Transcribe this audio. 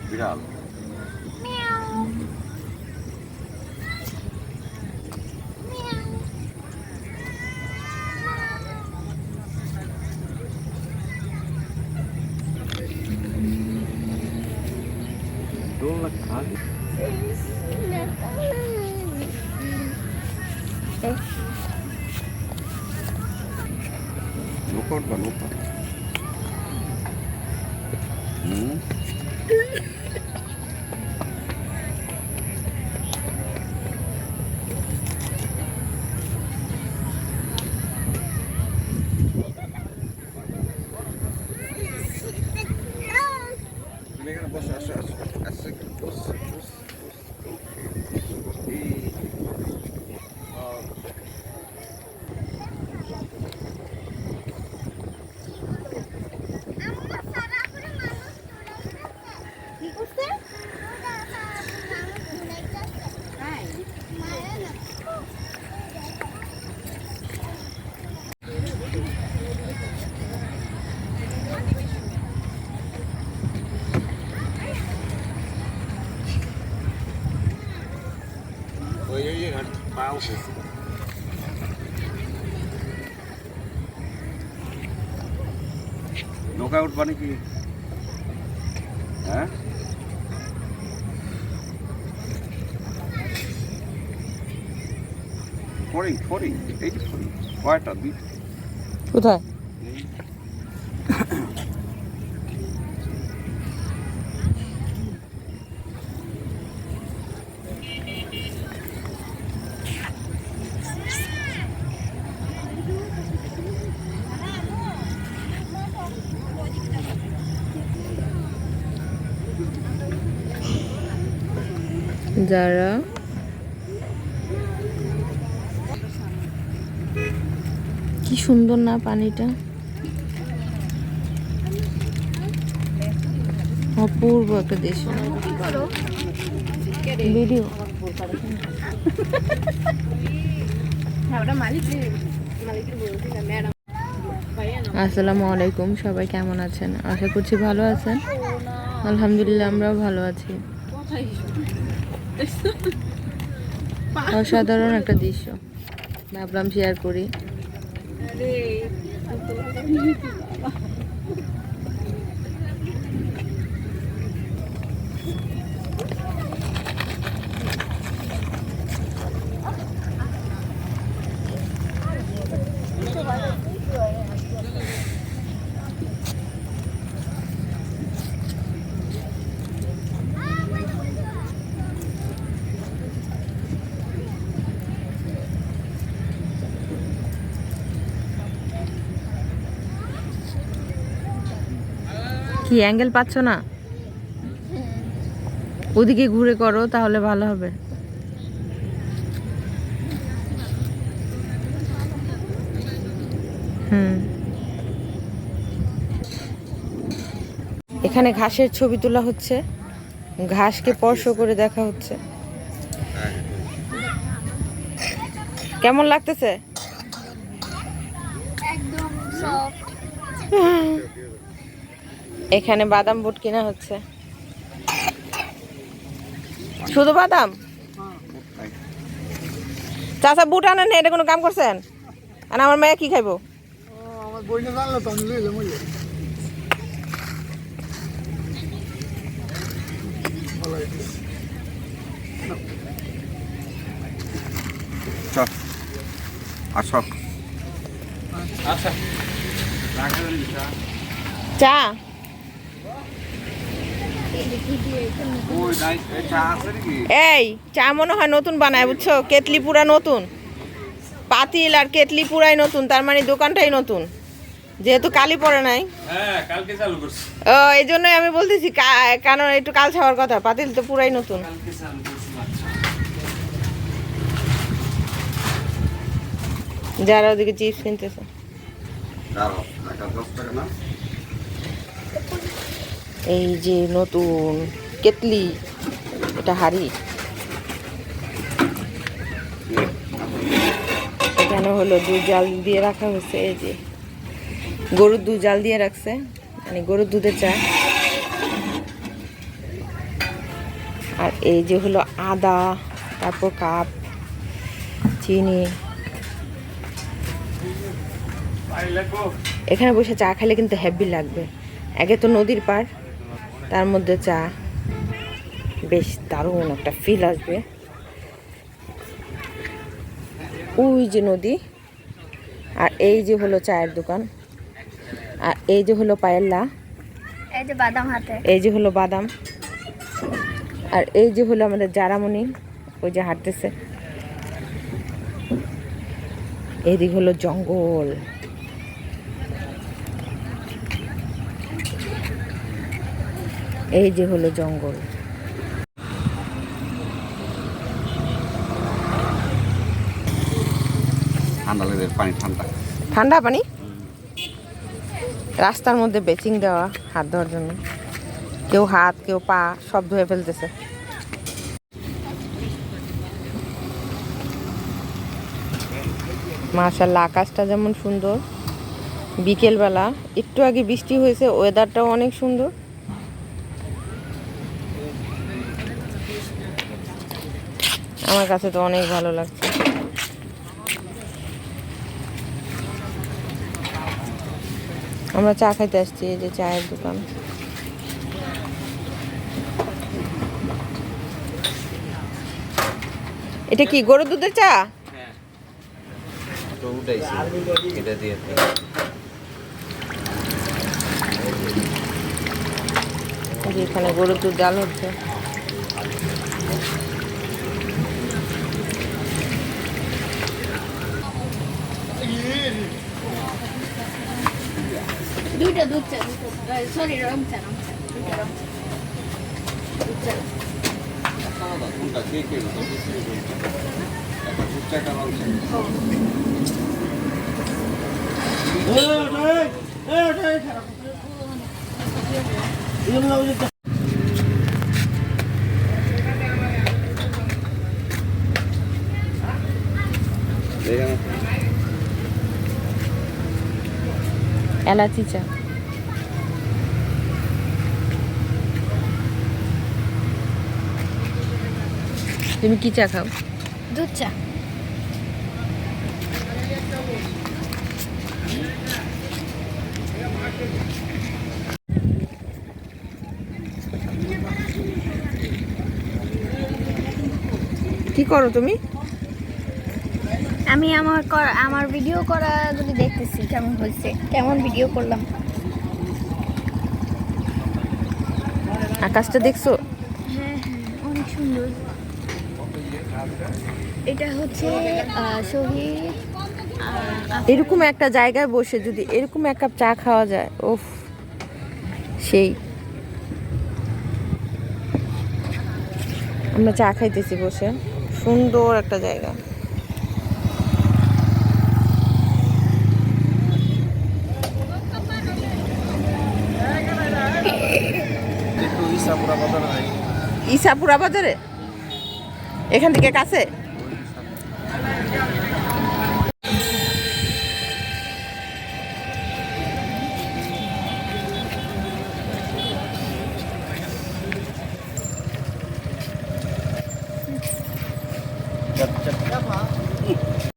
বিড়াল দোলনা খালি নৌকা উঠবা নৌকা এখানে বসে আসো আসো আসো বস বস নৌকা উঠবা নাকি হ্যাঁ ফড়িং ফড়িং এই যে ফড়িং কয়টা দুইটা কোথায় যারা কি সুন্দর না পানিটা অপূর্ব একটা দৃশ্য ভিডিও আসসালামু আলাইকুম সবাই কেমন আছেন আশা করছি ভালো আছেন আলহামদুলিল্লাহ আমরাও ভালো আছি অসাধারণ একটা দৃশ্য ভাবলাম শেয়ার করি কি অ্যাঙ্গেল পাচ্ছ না ওদিকে ঘুরে করো তাহলে ভালো হবে এখানে ঘাসের ছবি তোলা হচ্ছে ঘাসকে স্পর্শ করে দেখা হচ্ছে কেমন লাগতেছে একদম সফট এখানে বাদাম বুট কিনা হচ্ছে শুধু বাদাম চাচা বুট আনেন এটা কোনো কাম করছেন আর আমার মেয়ে কি খাইবো আমার বইটা জানলে তো আমি লইলাম আসো আচ্ছা চা ওই নাইস চা আছে নাকি? এই চা মনে হয় নতুন বানায় বুঝছো, কেতলি পুরা নতুন, পাতিল আর কেতলি পুরাই নতুন, তার মানে দোকানটাই নতুন, যেহেতু কালি পড়ে নাই। হ্যাঁ কালকে চালু করছি। ও এই জন্যই আমি বলতেছি কারণ একটু কাল ছাওয়ার কথা, পাতিল তো পুরাই নতুন। কালকে চালু করছি। যারা ওদিকে চিপস কিনতেছে, দাঁড়াও একটা 10 টাকা না। এই যে নতুন কেতলি, এটা হাড়ি, এখানে হলো দুধ জাল দিয়ে রাখা হয়েছে, এই যে গরুর দুধ জাল দিয়ে রাখছে, মানে গরুর দুধের চা। আর এই যে হলো আদা, তারপর কাপ, চিনি। এখানে বসে চা খেলে কিন্তু হেভি লাগবে। আগে তো নদীর পার, তার মধ্যে চা, বেশ দারুণ একটা ফিল আসবে। ওই যে নদী, আর এই যে হলো চায়ের দোকান, আর এই যে হলো পায়েল্লা, এই যে বাদাম হাতে, এই যে হলো বাদাম, আর এই যে হলো আমাদের জারামণি, ওই যে হাঁটতেছে। এইদিকে হলো জঙ্গল, এই যে হলো জঙ্গল। ঠান্ডা লাগে, পানি ঠান্ডা। ঠান্ডা পানি, রাস্তার মধ্যে বেচিং দেওয়া হাত ধোয়ার জন্য, কেউ হাত কেউ পা সব ধুয়ে ফেলতেছে। মাশাআল্লাহ, আকাশটা যেমন সুন্দর, বিকেলবেলা একটু আগে বৃষ্টি হয়েছে, ওয়েদারটাও অনেক সুন্দর। আমার কাছে তো অনেক ভালো লাগছে। আমরা চা খাইতে আসছি, এই যে চায়ের দোকান। এটা কি গরুর দুধের চা? তো উঠাইছি এটা দিয়ে। এখানে গরুর দুধ জাল হচ্ছে। দুইটা দুধ চা, সরি রং চা, দুইটা রং চা, দুধ চা। কোনটা কে কে একটা দুধ চা একটা রং চা। এলাচি চা। তুমি কি চা খাও? দুধ চা। কি করো তুমি? আমি আমার ভিডিও করা যদি দেখতেছি কেমন হয়েছে, কেমন ভিডিও করলাম। আকাশটা দেখছো? হ্যাঁ হ্যাঁ, অনেক সুন্দর। এটা হচ্ছে শহীদ। এরকম একটা জায়গায় বসে যদি এরকম এক কাপ চা খাওয়া যায়, ওফ সেই। আমরা চা খাইতেছি বসে, সুন্দর একটা জায়গা। ইসাপুরা বাজারে এখান থেকে কাছে?